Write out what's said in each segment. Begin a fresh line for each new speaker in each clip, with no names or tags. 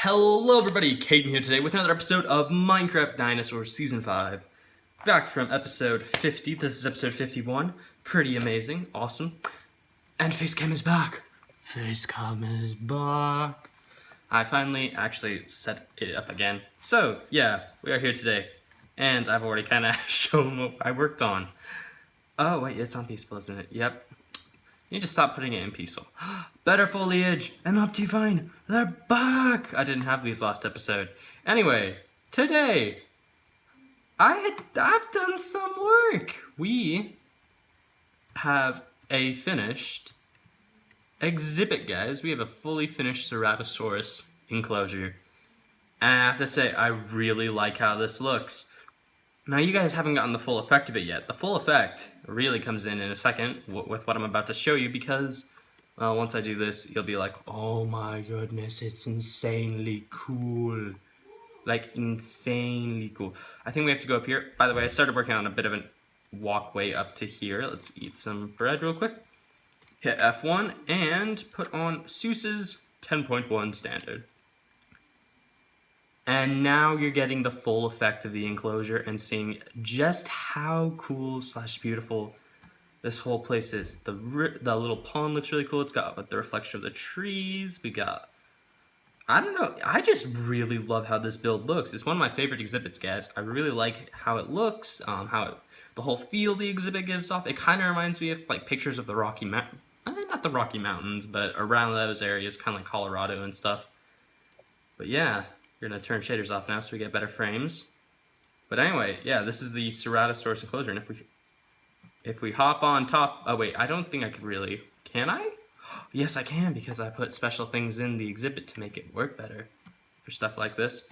Hello everybody, Caden here today with another episode of Minecraft Dinosaurs Season 5. Back from episode 50, this is episode 51. Pretty amazing, awesome. And FaceCam is back. FaceCam is back. I finally actually set it up again. So, yeah, we are here today. And I've already kind of shown what I worked on. Oh, wait, it's on peaceful, isn't it? Yep. You need to stop putting it in peaceful. Better foliage and Optifine, they're back! I didn't have these last episode. Anyway, today, I've done some work. We have a finished exhibit, guys. We have a fully finished Ceratosaurus enclosure. And I have to say, I really like how this looks. Now, you guys haven't gotten the full effect of it yet. The full effect really comes in a second with what I'm about to show you because, well, once I do this, you'll be like, oh my goodness, it's insanely cool. Like, insanely cool. I think we have to go up here. By the way, I started working on a bit of a walkway up to here. Let's eat some bread real quick. Hit F1 and put on Seuss's 10.1 standard. And now you're getting the full effect of the enclosure and seeing just how cool / beautiful this whole place is. The little pond looks really cool. It's got the reflection of the trees. We got, I don't know, I just really love how this build looks. It's one of my favorite exhibits, guys. I really like how it looks, the whole feel the exhibit gives off. It kind of reminds me of like pictures of the Rocky Mountains, not the Rocky Mountains, but around those areas, kind of like Colorado and stuff. But yeah. We're going to turn shaders off now so we get better frames. But anyway, yeah, this is the Ceratosaurus enclosure. And if we hop on top... Oh, wait, I don't think I could really... Can I? Yes, I can, because I put special things in the exhibit to make it work better for stuff like this.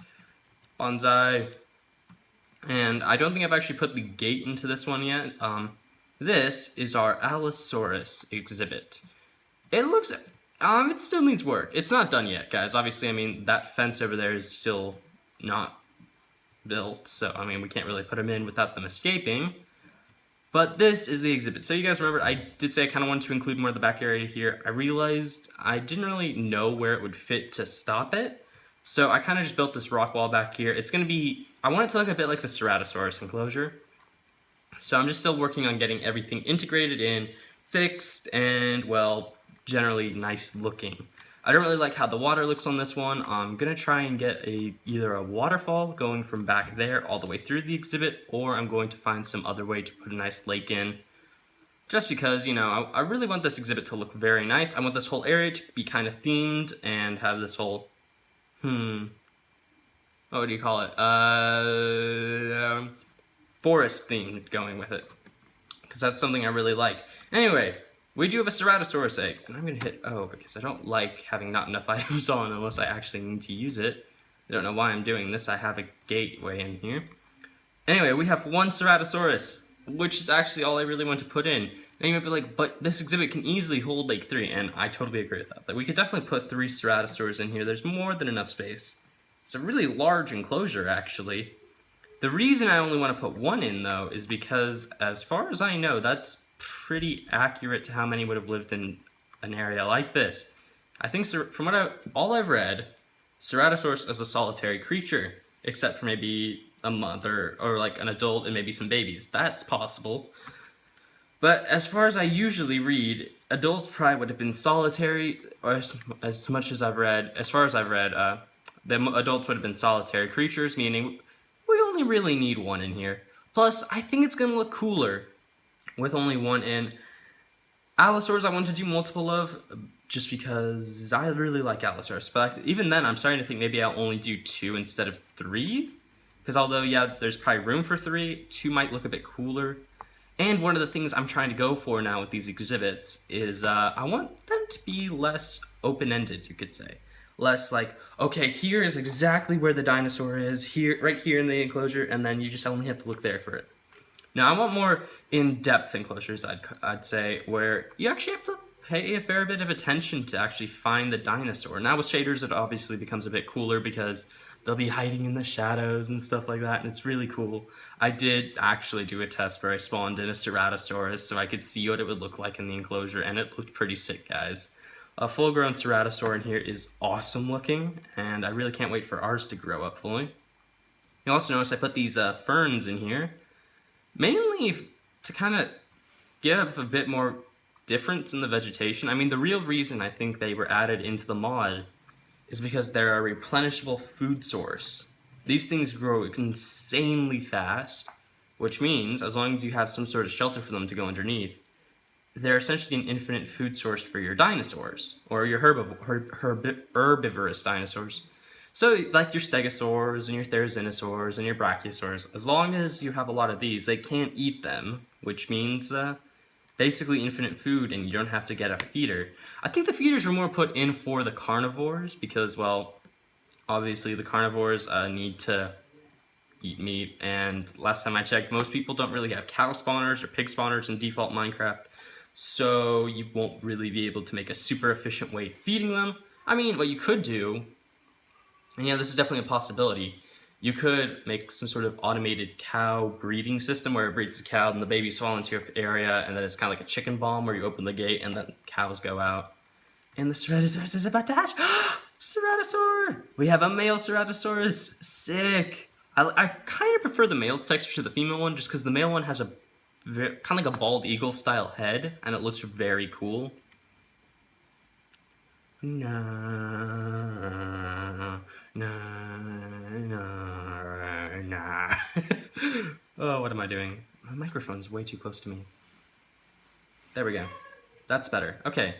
Bonsai. And I don't think I've actually put the gate into this one yet. This is our Allosaurus exhibit. It looks... it still needs work. It's not done yet, guys. Obviously, I mean, that fence over there is still not built, so, I mean, we can't really put them in without them escaping. But this is the exhibit. So you guys remember, I did say I kind of wanted to include more of the back area here. I realized I didn't really know where it would fit to stop it, so I kind of just built this rock wall back here. It's going to be, I want it to look a bit like the Ceratosaurus enclosure. So I'm just still working on getting everything integrated in, fixed, and, well, generally nice looking. I don't really like how the water looks on this one. I'm gonna try and get either a waterfall going from back there all the way through the exhibit, or I'm going to find some other way to put a nice lake in. Just because, you know, I really want this exhibit to look very nice. I want this whole area to be kind of themed and have this whole, what do you call it? Forest theme going with it. Because that's something I really like. Anyway, we do have a Ceratosaurus egg, and I'm going to hit O because I don't like having not enough items on unless I actually need to use it. I don't know why I'm doing this. I have a gateway in here. Anyway, we have one Ceratosaurus, which is actually all I really want to put in. And you might be like, but this exhibit can easily hold like 3, and I totally agree with that. Like, we could definitely put 3 Ceratosaurs in here. There's more than enough space. It's a really large enclosure, actually. The reason I only want to put 1 in, though, is because, as far as I know, that's pretty accurate to how many would have lived in an area like this. I think, from all I've read, Ceratosaurus is a solitary creature, except for maybe a mother or like an adult and maybe some babies. That's possible. But as far as I usually read, adults probably would have been solitary, or as much as I've read, as far as I've read, the adults would have been solitary creatures, meaning we only really need 1 in here. Plus, I think it's going to look cooler with only 1 in. Allosaurs I want to do multiple of, just because I really like Allosaurus. But even then, I'm starting to think maybe I'll only do 2 instead of 3. Because although, yeah, there's probably room for 3, 2 might look a bit cooler. And one of the things I'm trying to go for now with these exhibits is I want them to be less open-ended, you could say. Less like, okay, here is exactly where the dinosaur is, here, right here in the enclosure, and then you just only have to look there for it. Now, I want more in-depth enclosures, I'd say, where you actually have to pay a fair bit of attention to actually find the dinosaur. Now, with shaders, it obviously becomes a bit cooler because they'll be hiding in the shadows and stuff like that, and it's really cool. I did actually do a test where I spawned in a Ceratosaurus so I could see what it would look like in the enclosure, and it looked pretty sick, guys. A full-grown Ceratosaur in here is awesome looking, and I really can't wait for ours to grow up fully. You also notice I put these ferns in here, mainly to kind of give a bit more difference in the vegetation. I mean, the real reason I think they were added into the mod is because they're a replenishable food source. These things grow insanely fast, which means as long as you have some sort of shelter for them to go underneath, they're essentially an infinite food source for your dinosaurs, or your herbivorous dinosaurs. So like your stegosaurs and your therizinosaurs and your brachiosaurs, as long as you have a lot of these, they can't eat them, which means basically infinite food, and you don't have to get a feeder. I think the feeders were more put in for the carnivores because, well, obviously the carnivores need to eat meat, and last time I checked, most people don't really have cow spawners or pig spawners in default Minecraft, so you won't really be able to make a super efficient way feeding them. I mean, what you could do, and yeah, this is definitely a possibility, you could make some sort of automated cow breeding system where it breeds the cow and the babies fall into your area, and then it's kind of like a chicken bomb where you open the gate and then cows go out. And the Ceratosaurus is about to hatch. Ceratosaur! We have a male Ceratosaurus. Sick! I kind of prefer the male's texture to the female one just because the male one has a kind of like a bald eagle style head and it looks very cool. Nah. Oh, what am I doing? My microphone's way too close to me. There we go. That's better. Okay.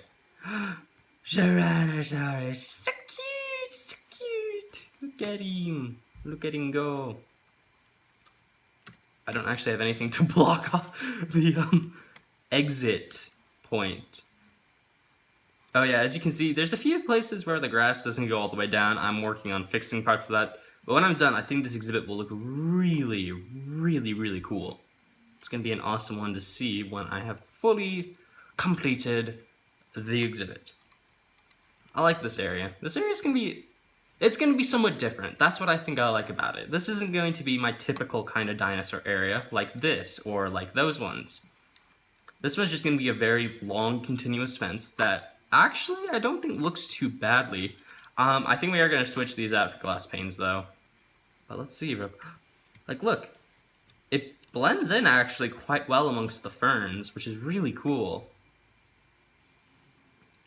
Ceratosaurus. So cute! So cute! Look at him. Look at him go. I don't actually have anything to block off the exit point. Oh yeah, as you can see, there's a few places where the grass doesn't go all the way down. I'm working on fixing parts of that. But when I'm done, I think this exhibit will look really, really, really cool. It's going to be an awesome one to see when I have fully completed the exhibit. I like this area. This area is going to be... It's going to be somewhat different. That's what I think I like about it. This isn't going to be my typical kind of dinosaur area like this or like those ones. This one's just going to be a very long, continuous fence that actually I don't think looks too badly. I think we are going to switch these out for glass panes though. But let's see. Like, look. It blends in actually quite well amongst the ferns, which is really cool.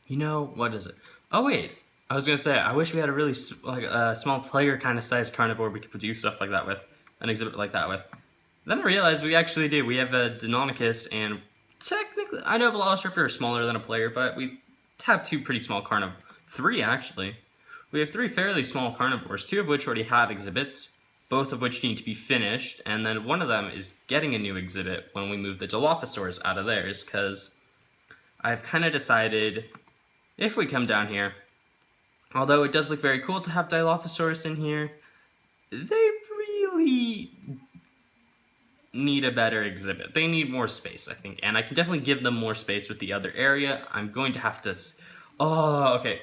You know, what is it? Oh wait. I was gonna say, I wish we had a really small player kind of size carnivore we could produce stuff like that with, an exhibit like that with. Then I realized we actually do. We have a Deinonychus, and technically, I know Velociraptor are smaller than a player, but we have two pretty small carnivores. Three, actually. We have three fairly small carnivores, two of which already have exhibits, both of which need to be finished, and then one of them is getting a new exhibit when we move the Dilophosaurs out of theirs, because I've kind of decided, if we come down here, although it does look very cool to have Dilophosaurus in here, they really need a better exhibit. They need more space, I think, and I can definitely give them more space with the other area. I'm going to have to... Oh, okay.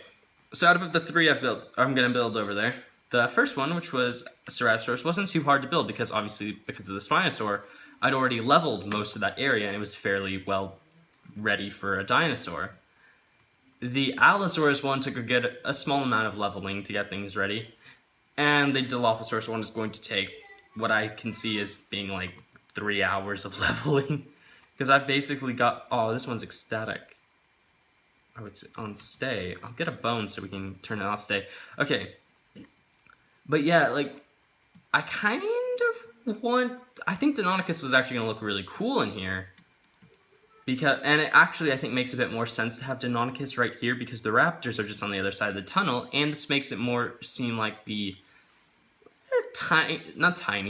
So out of the three I've built, I'm going to build over there. The first one, which was Ceratosaurus, wasn't too hard to build because, obviously, because of the Spinosaur, I'd already leveled most of that area and it was fairly well ready for a dinosaur. The Allosaurus one took a small amount of leveling to get things ready, and the Dilophosaurus one is going to take what I can see as being like 3 hours of leveling, because I've basically got... Oh, this one's ecstatic. Oh, it's on stay. I'll get a bone so we can turn it off stay. Okay. But yeah, like, I kind of want... I think Deinonychus was actually going to look really cool in here. Because, and it actually, I think, makes a bit more sense to have Deinonychus right here because the raptors are just on the other side of the tunnel, and this makes it more seem like the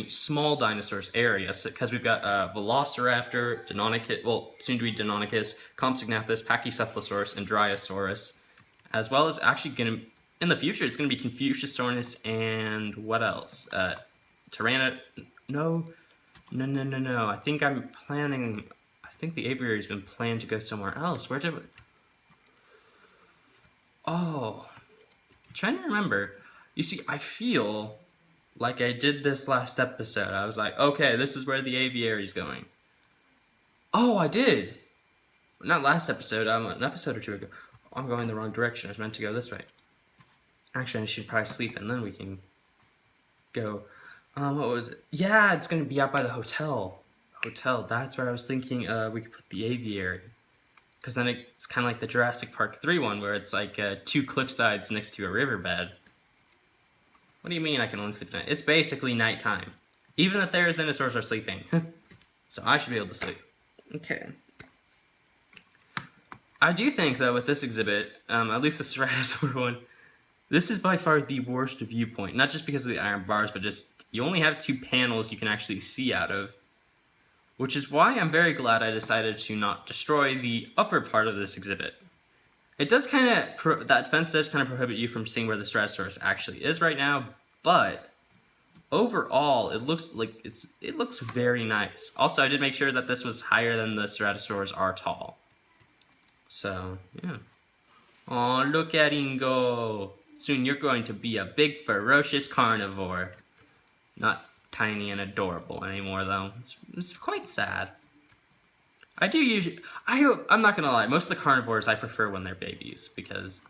small dinosaurs area. Because we've got Velociraptor, Deinonychus, well, soon to be Deinonychus, Compsognathus, Pachycephalosaurus, and Dryosaurus, as well as actually going to, in the future, it's going to be Confuciusornis and what else? No. I think I'm planning... I think the aviary's been planned to go somewhere else. Where did we... Oh. I'm trying to remember. You see, I feel like I did this last episode. I was like, okay, this is where the aviary's going. Oh, I did! Not last episode, an episode or two ago. I'm going the wrong direction. I was meant to go this way. Actually, I should probably sleep and then we can go. What was it? Yeah, it's going to be out by the hotel. That's where I was thinking we could put the aviary. Because then it's kind of like the Jurassic Park 3 one, where it's like 2 cliff sides next to a riverbed. What do you mean I can only sleep at night? It's basically nighttime. Even the Therizinosaurs are sleeping. So I should be able to sleep. Okay. I do think, though, with this exhibit, at least the Ceratosaurus one, this is by far the worst viewpoint. Not just because of the iron bars, but just you only have 2 panels you can actually see out of. Which is why I'm very glad I decided to not destroy the upper part of this exhibit. It does kind of, that fence does kind of prohibit you from seeing where the Ceratosaurus actually is right now, but overall, it looks like it looks very nice. Also, I did make sure that this was higher than the Ceratosaurs are tall. So, yeah. Oh, look at him go. Soon you're going to be a big, ferocious carnivore. Not tiny and adorable anymore, though. It's quite sad. I do usually... I'm not gonna lie, most of the carnivores I prefer when they're babies, because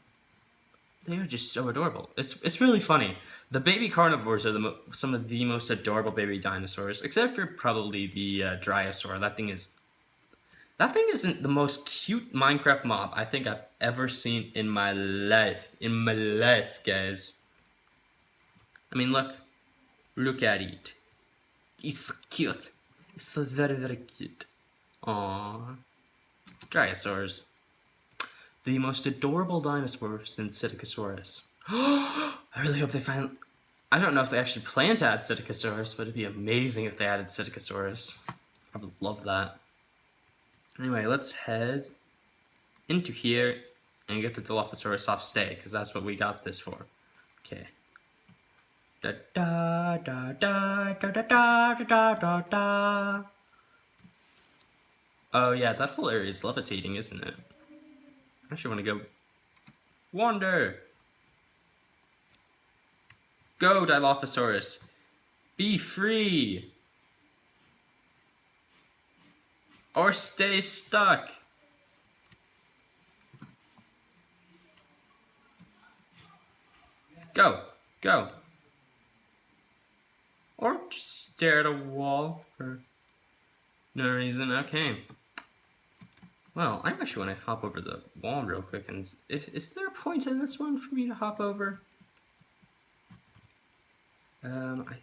they are just so adorable. It's really funny. The baby carnivores are some of the most adorable baby dinosaurs, except for probably the Dryosaur. That thing isn't the most cute Minecraft mob I think I've ever seen in my life. In my life, guys. I mean, look at it. He's so cute. He's so very, very cute. Aww. Dinosaurs. The most adorable dinosaur since Ceratosaurus. I really hope they find... I don't know if they actually plan to add Ceratosaurus, but it'd be amazing if they added Ceratosaurus. I would love that. Anyway, let's head into here and get the Dilophosaurus off stay, because that's what we got this for. Okay. Da da da da da da da da da da. Oh yeah, that whole area is levitating, isn't it? I actually want to go wander. Go, Dilophosaurus. Be free. Or stay stuck. Go. Go. Or just stare at a wall for no reason. Okay. Well, I actually want to hop over the wall real quick. And is there a point in this one for me to hop over? I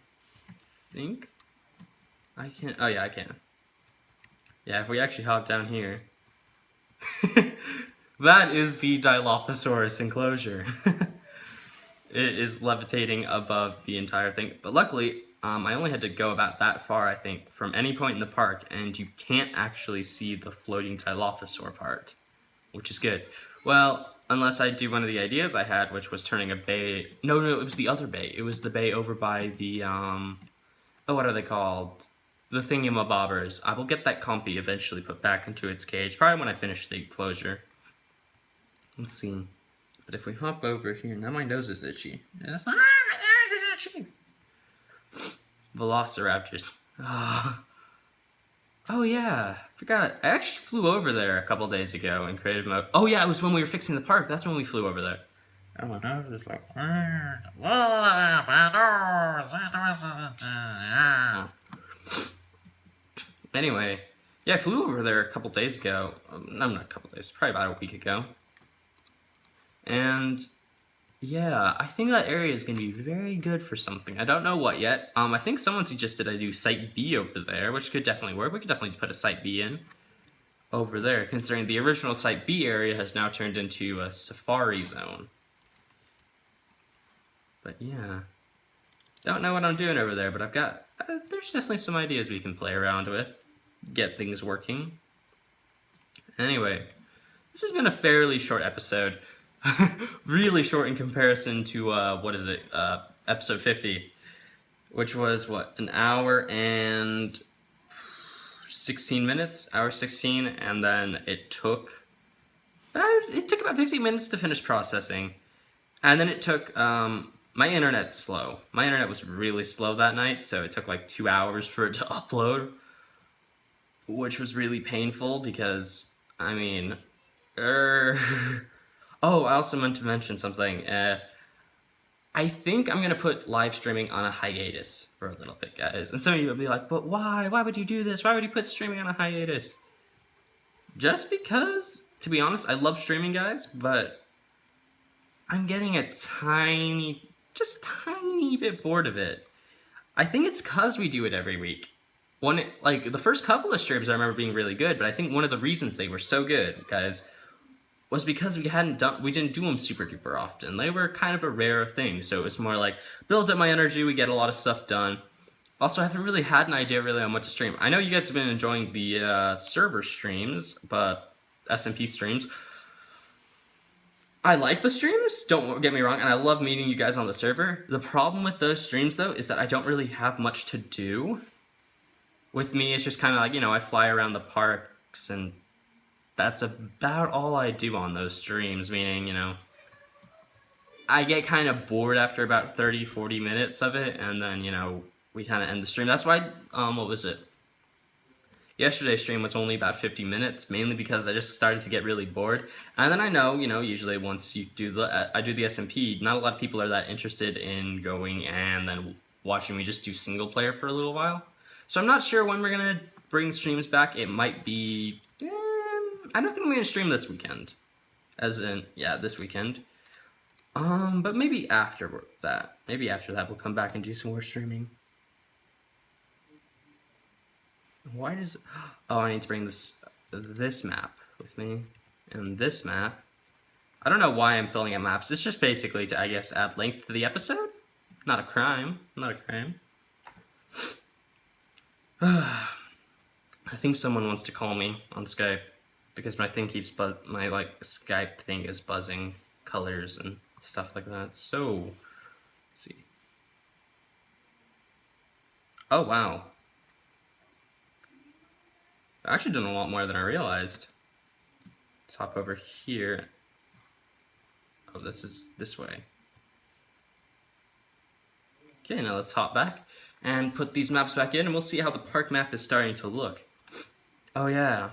think I can. Oh yeah, I can. Yeah, if we actually hop down here. That is the Dilophosaurus enclosure. It is levitating above the entire thing. But luckily, I only had to go about that far, I think, from any point in the park, and you can't actually see the floating Dilophosaur part, which is good. Well, unless I do one of the ideas I had, which was turning a bay... No, it was the other bay. It was the bay over by the, oh, what are they called? The thingamabobbers. I will get that compy eventually put back into its cage, probably when I finish the enclosure. Let's see. But if we hop over here, now my nose is itchy. My nose is itchy! Velociraptors. Oh yeah, forgot. I actually flew over there a couple days ago in creative mode. Oh yeah, it was when we were fixing the park. That's when we flew over there. Oh, my nose is like... Anyway, yeah, I flew over there a couple days ago. No, not a couple days, probably about a week ago. And yeah, I think that area is going to be very good for something. I don't know what yet. I think someone suggested I do Site B over there, which could definitely work. We could definitely put a Site B in over there, considering the original Site B area has now turned into a safari zone. But yeah, don't know what I'm doing over there, but I've got, there's definitely some ideas we can play around with, get things working. Anyway, this has been a fairly short episode. Really short in comparison to, what is it, episode 50, which was, what, an hour and 16 minutes, hour 16, and then it took about 50 minutes to finish processing, and then it took, my internet's slow. My internet was really slow that night, so it took like 2 hours for it to upload, which was really painful because, I mean, Oh, I also meant to mention something. I think I'm gonna put live streaming on a hiatus for a little bit, guys. And some of you will be like, but why? Why would you do this? Why would you put streaming on a hiatus? Just because, to be honest, I love streaming, guys, but I'm getting a just tiny bit bored of it. I think it's because we do it every week. Like, the first couple of streams I remember being really good, but I think one of the reasons they were so good, guys, was because we didn't do them super duper often. They were kind of a rare thing, so it was more like, build up my energy, we get a lot of stuff done. Also, I haven't really had an idea really on what to stream. I know you guys have been enjoying the server streams, but SMP streams. I like the streams, don't get me wrong, and I love meeting you guys on the server. The problem with those streams, though, is that I don't really have much to do. With me, it's just kind of like, you know, I fly around the parks, and that's about all I do on those streams, meaning, you know, I get kind of bored after about 30, 40 minutes of it, and then, you know, we kind of end the stream. That's why, what was it? Yesterday's stream was only about 50 minutes, mainly because I just started to get really bored. And then I know, you know, usually once you do I do the SMP, not a lot of people are that interested in going and then watching me just do single player for a little while. So I'm not sure when we're gonna bring streams back. It might be, I don't think I'm gonna stream this weekend. As in, yeah, this weekend. But maybe after that. Maybe after that we'll come back and do some more streaming. Why does... Oh, I need to bring this map with me. And this map. I don't know why I'm filling out maps. It's just basically to, I guess, add length to the episode. Not a crime. Not a crime. I think someone wants to call me on Skype. Because my thing keeps... my, like, Skype thing is buzzing colors and stuff like that. So... Let's see. Oh, wow. I've actually done a lot more than I realized. Let's hop over here. Oh, this is this way. Okay, now let's hop back and put these maps back in, and we'll see how the park map is starting to look. Oh yeah.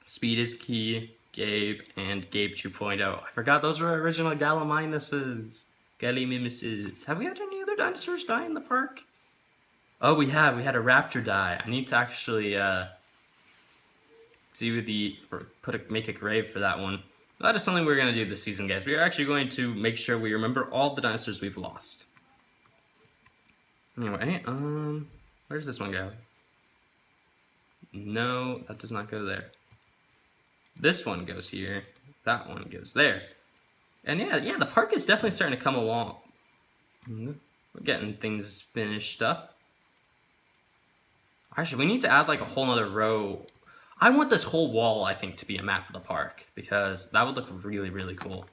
Speed is key, Gabe, and Gabe 2.0. I forgot those were original Gallimimuses. Gallimimuses. Have we had any other dinosaurs die in the park? Oh, we have. We had a raptor die. I need to actually make a grave for that one. That is something we're going to do this season, guys. We are actually going to make sure we remember all the dinosaurs we've lost. Anyway, where's this one go? No, that does not go there. This one goes here. That one goes there. And yeah, the park is definitely starting to come along. We're getting things finished up. Actually, we need to add like a whole nother row. I want this whole wall, I think, to be a map of the park, because that would look really, really cool.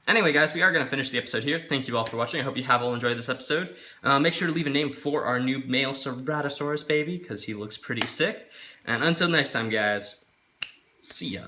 Anyway, guys, we are going to finish the episode here. Thank you all for watching. I hope you have all enjoyed this episode. Make sure to leave a name for our new male Ceratosaurus baby, because he looks pretty sick. And until next time, guys, see ya.